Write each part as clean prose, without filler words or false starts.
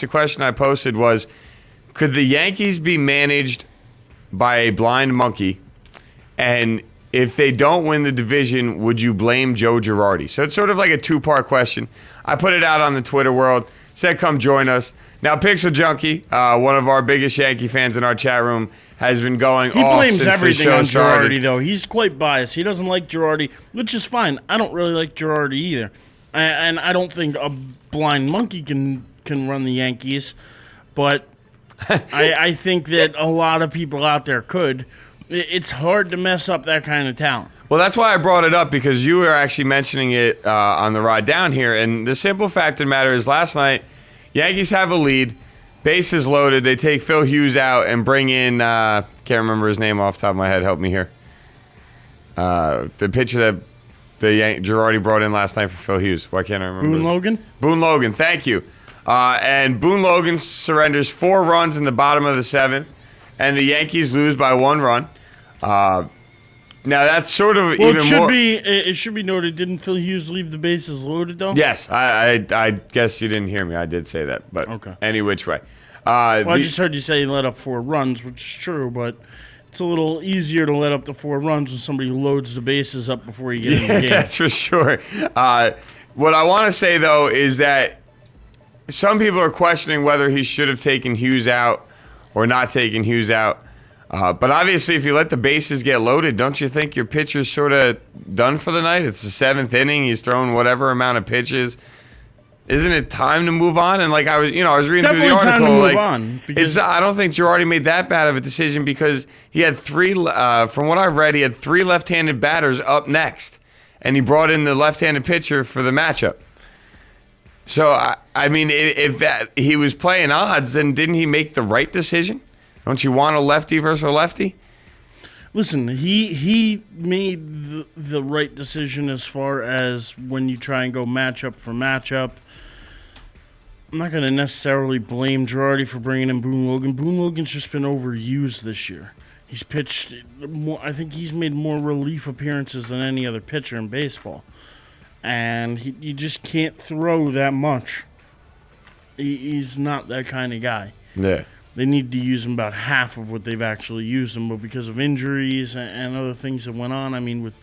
The question I posted was, could the Yankees be managed by a blind monkey? And if they don't win the division, would you blame Joe Girardi? So it's sort of like a two-part question. I put it out on the Twitter world, said come join us. Now, Pixel Junkie, one of our biggest Yankee fans in our chat room, has been going He off blames since everything the show on started. Girardi, though. He's quite biased. He doesn't like Girardi, which is fine. I don't really like Girardi either. And I don't think a blind monkey can run the Yankees. But I think that a lot of people out there could. It's hard to mess up that kind of talent. Well, that's why I brought it up, because you were actually mentioning it on the ride down here. And the simple fact of the matter is, last night, Yankees have a lead, bases loaded. They take Phil Hughes out and bring in, can't remember his name off the top of my head. Help me here. The pitcher that Girardi brought in last night for Phil Hughes. Why can't I remember? Boone Logan? Boone Logan, thank you. And Boone Logan surrenders 4 runs in the bottom of the 7th, and the Yankees lose by 1 run. Now that's sort of It should be noted. Didn't Phil Hughes leave the bases loaded though? Yes, I guess you didn't hear me. I did say that, but okay. Any which way. I just heard you say he let up 4 runs, which is true, but it's a little easier to let up the 4 runs when somebody loads the bases up before you get in the game. That's for sure. What I want to say though is that some people are questioning whether he should have taken Hughes out or not taken Hughes out. But obviously, if you let the bases get loaded, don't you think your pitcher's sort of done for the night? It's the 7th inning. He's thrown whatever amount of pitches. Isn't it time to move on? And like I was reading through the article. Time to move on, I don't think Girardi made that bad of a decision, because he had 3. From what I've read, he had 3 left-handed batters up next, and he brought in the left-handed pitcher for the matchup. So I mean, if he was playing odds, then didn't he make the right decision? Don't you want a lefty versus a lefty? Listen, he made the right decision as far as when you try and go matchup for matchup. I'm not going to necessarily blame Girardi for bringing in Boone Logan. Boone Logan's just been overused this year. He's pitched more. I think he's made more relief appearances than any other pitcher in baseball. And you just can't throw that much. He's not that kind of guy. Yeah. They need to use him about half of what they've actually used him, but because of injuries and other things that went on, I mean, with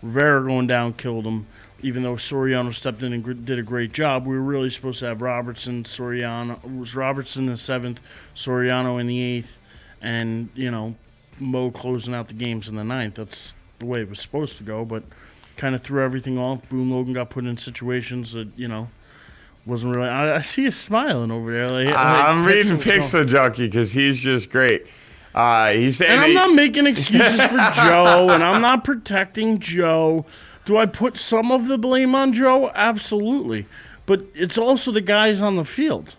Rivera going down, killed him. Even though Soriano stepped in and did a great job, we were really supposed to have Robertson, Soriano. It was Robertson in the 7th, Soriano in the 8th, and, Mo closing out the games in the 9th. That's the way it was supposed to go, but kind of threw everything off. Boone Logan got put in situations that, wasn't really. I see you smiling over there. I'm reading Pixel Junkie because he's just great. He's saying, and I'm not making excuses for Joe, and I'm not protecting Joe. Do I put some of the blame on Joe? Absolutely, but it's also the guys on the field.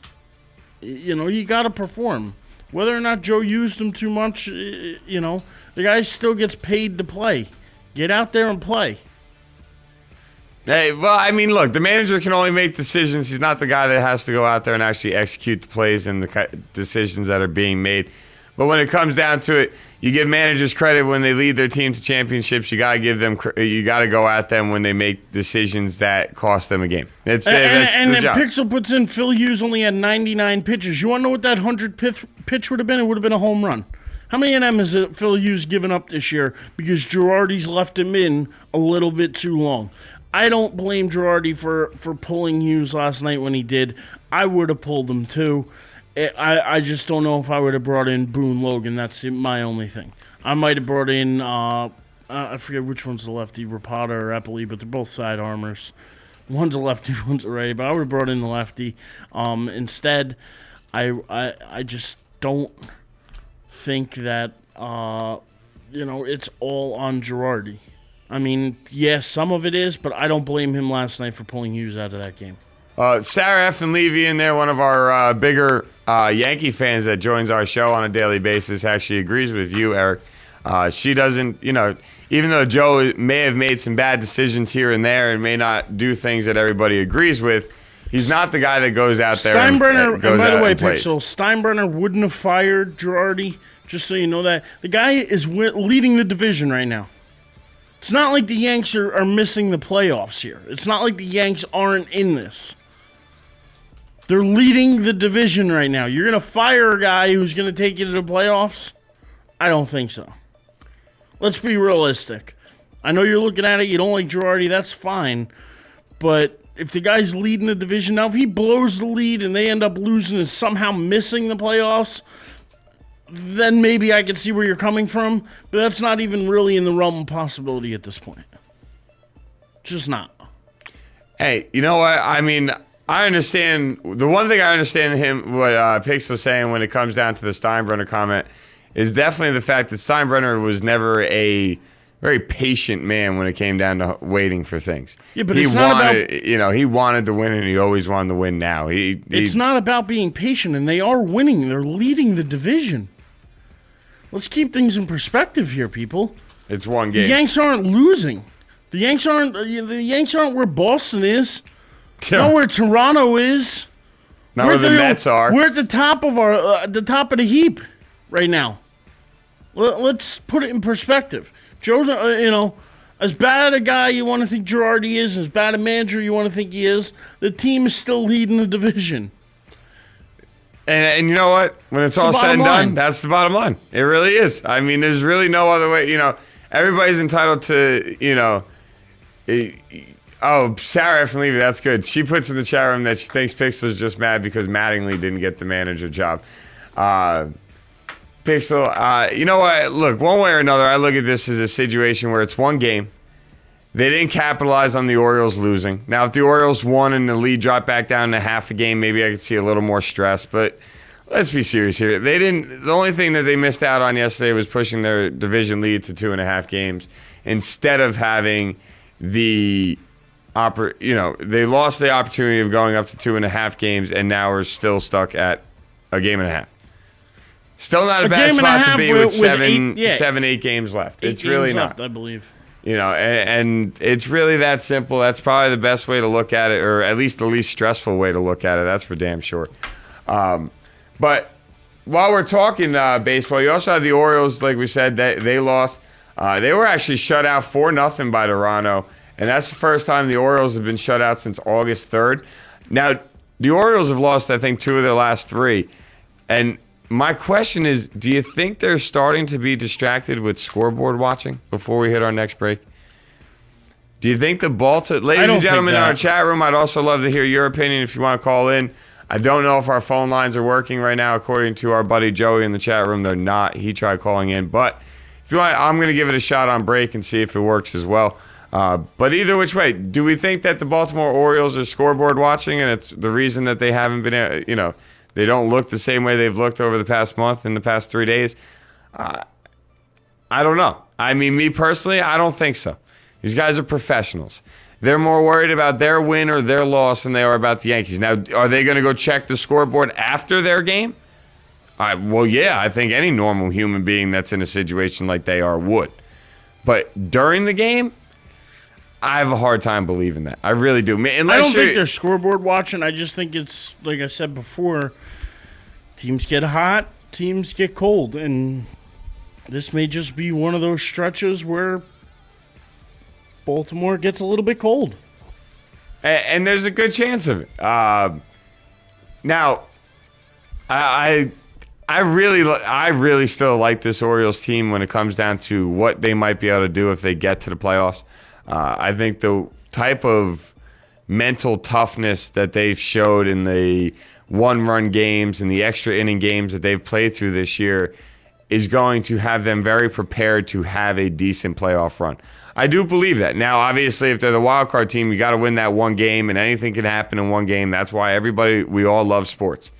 You got to perform. Whether or not Joe used them too much, the guy still gets paid to play. Get out there and play. Hey, well, I mean, look, the manager can only make decisions. He's not the guy that has to go out there and actually execute the plays and the decisions that are being made. But when it comes down to it, you give managers credit when they lead their team to championships. You got to give them. You got to go at them when they make decisions that cost them a game. That's and the job. Pixel puts in Phil Hughes only had 99 pitches. You want to know what that 100th pitch would have been? It would have been a home run. How many NM has Phil Hughes given up this year because Girardi's left him in a little bit too long? I don't blame Girardi for pulling Hughes last night when he did. I would have pulled him too. I just don't know if I would have brought in Boone Logan. That's my only thing. I might have brought in, I forget which one's the lefty, Rapata or Eppley, but they're both side armors. One's a lefty, one's a righty, but I would have brought in the lefty. Instead, I just don't think that, it's all on Girardi. I mean, yes, some of it is, but I don't blame him last night for pulling Hughes out of that game. Sarah F. and Levy in there, one of our bigger Yankee fans that joins our show on a daily basis, actually agrees with you, Eric. She doesn't, even though Joe may have made some bad decisions here and there and may not do things that everybody agrees with, he's not the guy that goes out there Steinbrenner, and goes by the way, plays. Pixel, Steinbrenner wouldn't have fired Girardi, just so you know that. The guy is leading the division right now. It's not like the Yanks are missing the playoffs here. It's not like the Yanks aren't in this. They're leading the division right now. You're going to fire a guy who's going to take you to the playoffs? I don't think so. Let's be realistic. I know you're looking at it. You don't like Girardi. That's fine. But if the guy's leading the division, now if he blows the lead and they end up losing and somehow missing the playoffs, then maybe I could see where you're coming from. But that's not even really in the realm of possibility at this point. Just not. Hey, you know what? I mean, I understand. The one thing I understand what Pix was saying when it comes down to the Steinbrenner comment is definitely the fact that Steinbrenner was never a very patient man when it came down to waiting for things. Yeah, but it's not about, he wanted to win, and he always wanted to win now. It's not about being patient, and they are winning. They're leading the division. Let's keep things in perspective here, people. It's one game. The Yanks aren't losing. The Yanks aren't where Boston is. Not where Toronto is. Not where the Mets are. We're at the top of the top of the heap right now. Let's put it in perspective. Joe's, as bad a guy you want to think Girardi is, as bad a manager you want to think he is, the team is still leading the division. And you know what? When it's all said and done, that's the bottom line. It really is. I mean, there's really no other way. Everybody's entitled to, Sarah from Levy, that's good. She puts in the chat room that she thinks Pixel's just mad because Mattingly didn't get the manager job. Pixel, you know what? Look, one way or another, I look at this as a situation where it's one game. They didn't capitalize on the Orioles losing. Now, if the Orioles won and the lead dropped back down to half a game, maybe I could see a little more stress. But let's be serious here. They didn't. The only thing that they missed out on yesterday was pushing their division lead to 2.5 games instead of having the they lost the opportunity of going up to 2.5 games, and now we're still stuck at a game and a half. Still not a bad spot to be with 8 games left. It's really not. I believe. And it's really that simple. That's probably the best way to look at it, or at least the least stressful way to look at it. That's for damn sure. But while we're talking baseball, you also have the Orioles, like we said, they lost. They were actually shut out 4-0 by Toronto, and that's the first time the Orioles have been shut out since August 3rd. Now, the Orioles have lost, I think, 2 of their last 3. And my question is, do you think they're starting to be distracted with scoreboard watching before we hit our next break? Do you think the ladies and gentlemen in our chat room, I'd also love to hear your opinion if you want to call in. I don't know if our phone lines are working right now. According to our buddy Joey in the chat room, they're not. He tried calling in. But if you want, I'm going to give it a shot on break and see if it works as well. But either which way, do we think that the Baltimore Orioles are scoreboard watching and it's the reason that they haven't been, they don't look the same way they've looked over the past month and the past 3 days? I don't know. I mean, me personally, I don't think so. These guys are professionals. They're more worried about their win or their loss than they are about the Yankees. Now, are they going to go check the scoreboard after their game? Well, yeah, I think any normal human being that's in a situation like they are would. But during the game, I have a hard time believing that. I really do. I don't think they're scoreboard watching. I just think it's, like I said before, teams get hot, teams get cold. And this may just be one of those stretches where Baltimore gets a little bit cold. And there's a good chance of it. Now, I really still like this Orioles team when it comes down to what they might be able to do if they get to the playoffs. I think the type of mental toughness that they've showed in the one-run games and the extra inning games that they've played through this year is going to have them very prepared to have a decent playoff run. I do believe that. Now, obviously, if they're the wild card team, you got to win that one game, and anything can happen in one game. That's why we all love sports.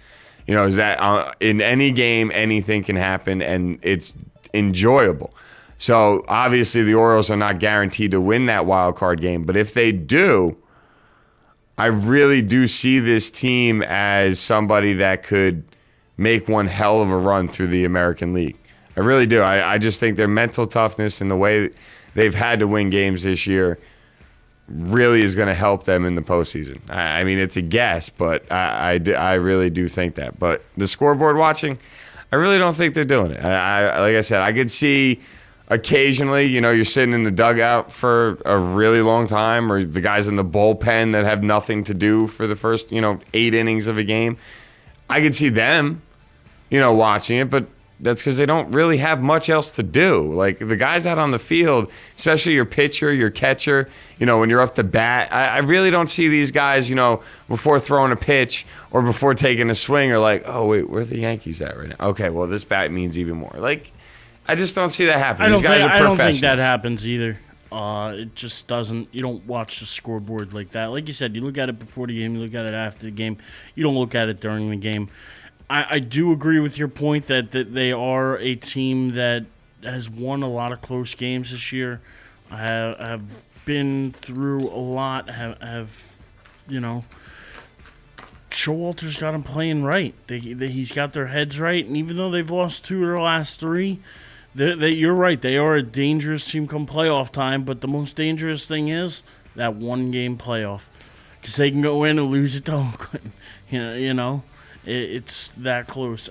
Is that in any game, anything can happen, and it's enjoyable. So, obviously, the Orioles are not guaranteed to win that wild card game. But if they do, I really do see this team as somebody that could make one hell of a run through the American League. I really do. I just think their mental toughness and the way they've had to win games this year really is going to help them in the postseason. I mean, it's a guess, but I really do think that. But the scoreboard watching, I really don't think they're doing it. Like I said, I could see occasionally, you're sitting in the dugout for a really long time, or the guys in the bullpen that have nothing to do for the first, 8 innings of a game. I could see them, watching it, but that's because they don't really have much else to do. Like the guys out on the field, especially your pitcher, your catcher, when you're up to bat, I really don't see these guys, before throwing a pitch or before taking a swing are like, oh, wait, where are the Yankees at right now? Okay, well, this bat means even more. Like, I just don't see that happening. These guys are professionals. I don't think that happens either. It just doesn't. You don't watch the scoreboard like that. Like you said, you look at it before the game, you look at it after the game. You don't look at it during the game. I do agree with your point that they are a team that has won a lot of close games this year. Have been through a lot. Showalter's got them playing right. He's got their heads right, and even though they've lost 2 of their last 3, you're right. They are a dangerous team come playoff time. But the most dangerous thing is that 1-game playoff, because they can go in and lose it to Oakland. It's that close.